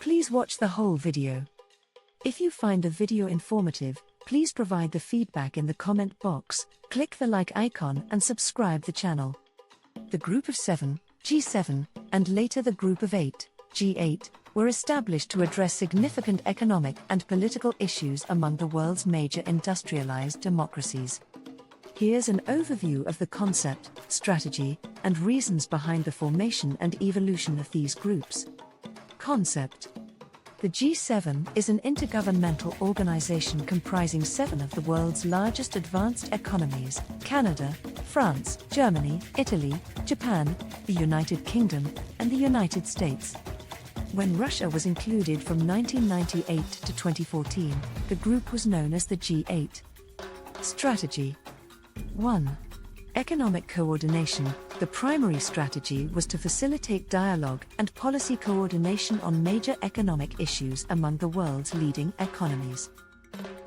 Please watch the whole video. If you find the video informative, please provide the feedback in the comment box, click the like icon and subscribe the channel. The Group of 7, G7, and later the Group of 8, G8, were established to address significant economic and political issues among the world's major industrialized democracies. Here's an overview of the concept, strategy, and reasons behind the formation and evolution of these groups. Concept. The G7 is an intergovernmental organization comprising 7 of the world's largest advanced economies: Canada, France, Germany, Italy, Japan, the United Kingdom, and the United States. When Russia was included from 1998 to 2014, the group was known as the G8. Strategy. 1. Economic coordination. The primary strategy was to facilitate dialogue and policy coordination on major economic issues among the world's leading economies.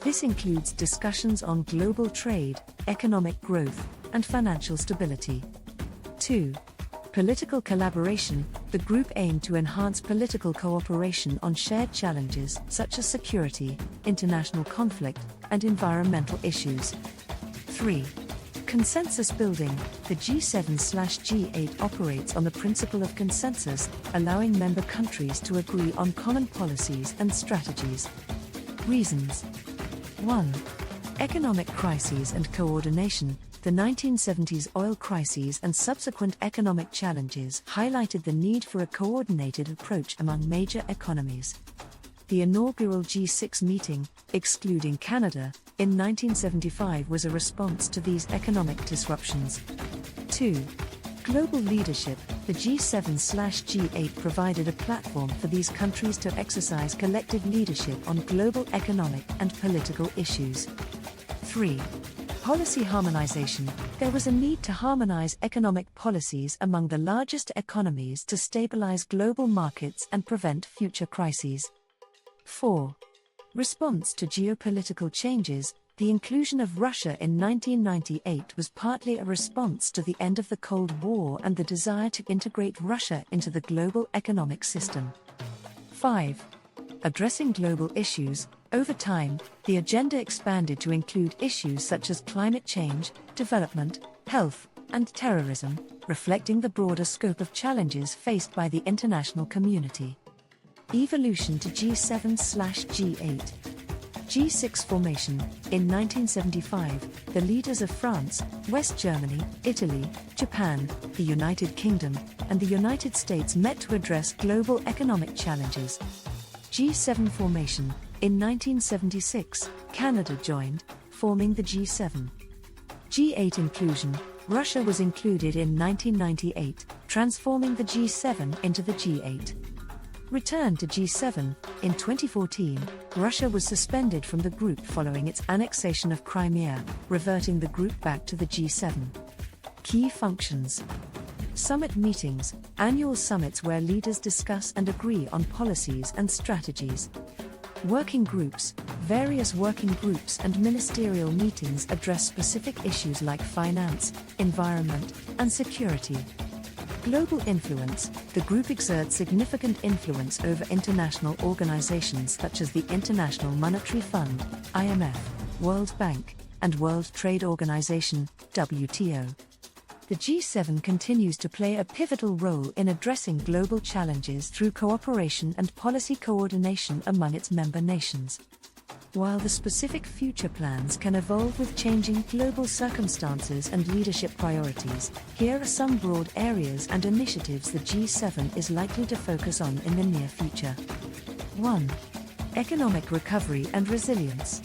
This includes discussions on global trade, economic growth, and financial stability. 2. Political collaboration. The group aimed to enhance political cooperation on shared challenges such as security, international conflict, and environmental issues. 3. Consensus building. The G7/G8 operates on the principle of consensus, allowing member countries to agree on common policies and strategies. Reasons. 1. Economic crises and coordination. The 1970s oil crises and subsequent economic challenges highlighted the need for a coordinated approach among major economies. The inaugural G6 meeting, excluding Canada, in 1975 was a response to these economic disruptions. 2. Global leadership. The G7/G8 provided a platform for these countries to exercise collective leadership on global economic and political issues. 3. Policy harmonization. There was a need to harmonize economic policies among the largest economies to stabilize global markets and prevent future crises. 4. Response to geopolitical changes. The inclusion of Russia in 1998 was partly a response to the end of the Cold War and the desire to integrate Russia into the global economic system. 5. Addressing global issues. Over time, the agenda expanded to include issues such as climate change, development, health, and terrorism, reflecting the broader scope of challenges faced by the international community. Evolution to G7/G8. G6 formation. In 1975, the leaders of France, West Germany, Italy, Japan, the United Kingdom, and the United States met to address global economic challenges. G7 formation. In 1976, Canada joined, forming the G7. G8 inclusion. Russia was included in 1998, transforming the G7 into the G8. Return to G7. In 2014, Russia was suspended from the group following its annexation of Crimea, reverting the group back to the G7. Key functions. Summit meetings, annual summits where leaders discuss and agree on policies and strategies. Working groups. Various working groups and ministerial meetings address specific issues like finance, environment, and security. Global influence. The group exerts significant influence over international organizations such as the International Monetary Fund, IMF, World Bank, and World Trade Organization, WTO. The G7 continues to play a pivotal role in addressing global challenges through cooperation and policy coordination among its member nations. While the specific future plans can evolve with changing global circumstances and leadership priorities, here are some broad areas and initiatives the G7 is likely to focus on in the near future. 1. Economic recovery and resilience.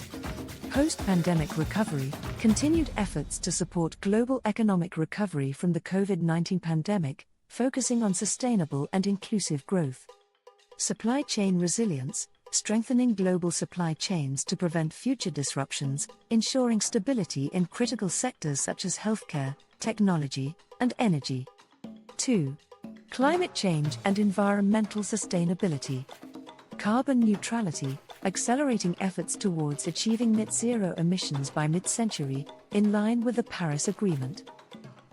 Post-pandemic recovery. Continued efforts to support global economic recovery from the COVID-19 pandemic, focusing on sustainable and inclusive growth. Supply chain resilience. Strengthening global supply chains to prevent future disruptions, ensuring stability in critical sectors such as healthcare, technology, and energy. 2. Climate change and environmental sustainability. Carbon neutrality, accelerating efforts towards achieving net zero emissions by mid-century, in line with the Paris Agreement.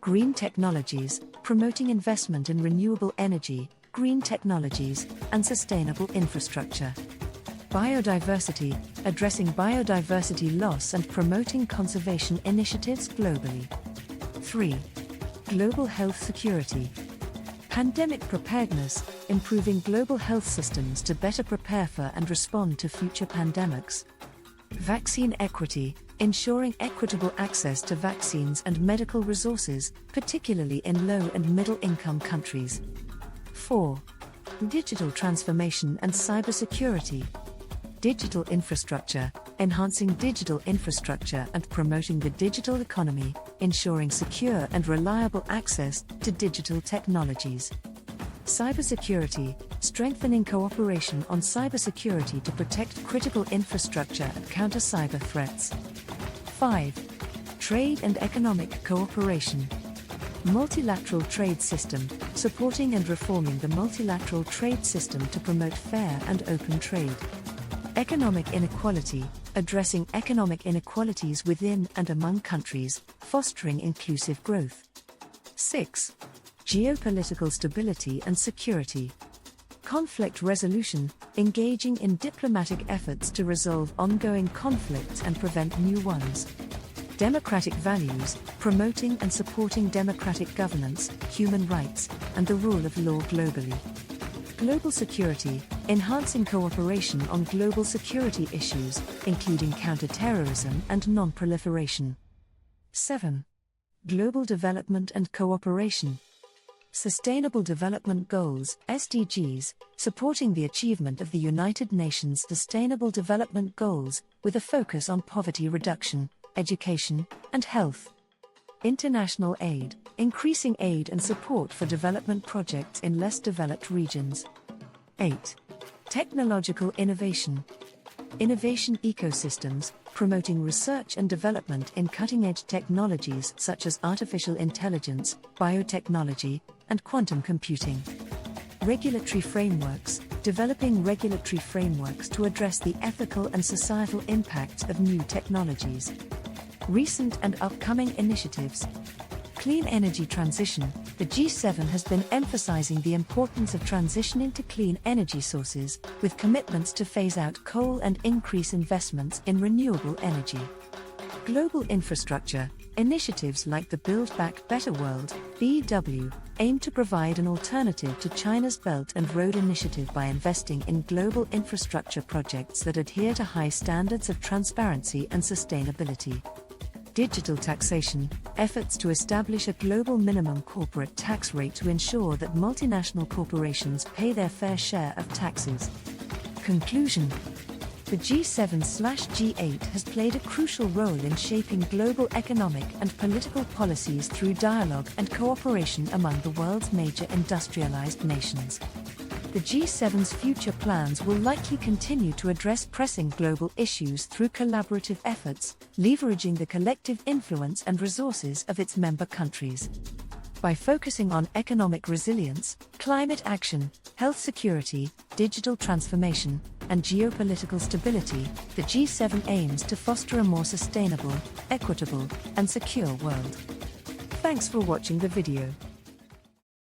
Green technologies, promoting investment in renewable energy, green technologies, and sustainable infrastructure. Biodiversity, addressing biodiversity loss and promoting conservation initiatives globally. 3. Global health security. Pandemic preparedness, improving global health systems to better prepare for and respond to future pandemics. Vaccine equity, ensuring equitable access to vaccines and medical resources, particularly in low and middle-income countries. 4. Digital transformation and cybersecurity. Digital infrastructure, enhancing digital infrastructure and promoting the digital economy, ensuring secure and reliable access to digital technologies. Cybersecurity, strengthening cooperation on cybersecurity to protect critical infrastructure and counter cyber threats. 5. Trade and economic cooperation. Multilateral trade system, supporting and reforming the multilateral trade system to promote fair and open trade. Economic inequality, addressing economic inequalities within and among countries, fostering inclusive growth. 6. Geopolitical stability and security. Conflict resolution, engaging in diplomatic efforts to resolve ongoing conflicts and prevent new ones. Democratic values, promoting and supporting democratic governance, human rights, and the rule of law globally. Global security, enhancing cooperation on global security issues, including counter-terrorism and non-proliferation. 7. Global development and cooperation. Sustainable Development Goals, SDGs, supporting the achievement of the United Nations Sustainable Development Goals, with a focus on poverty reduction, education, and health. International aid, increasing aid and support for development projects in less developed regions. 8. Technological innovation. Innovation ecosystems, promoting research and development in cutting-edge technologies such as artificial intelligence, biotechnology, and quantum computing. Regulatory frameworks, developing regulatory frameworks to address the ethical and societal impacts of new technologies. Recent and upcoming initiatives. Clean energy transition. The G7 has been emphasizing the importance of transitioning to clean energy sources, with commitments to phase out coal and increase investments in renewable energy. Global infrastructure. Initiatives like the Build Back Better World (BW) aim to provide an alternative to China's Belt and Road Initiative by investing in global infrastructure projects that adhere to high standards of transparency and sustainability. Digital taxation, efforts to establish a global minimum corporate tax rate to ensure that multinational corporations pay their fair share of taxes. Conclusion. The G7/G8 has played a crucial role in shaping global economic and political policies through dialogue and cooperation among the world's major industrialized nations. The G7's future plans will likely continue to address pressing global issues through collaborative efforts, leveraging the collective influence and resources of its member countries. By focusing on economic resilience, climate action, health security, digital transformation, and geopolitical stability, the G7 aims to foster a more sustainable, equitable, and secure world. Thanks for watching the video.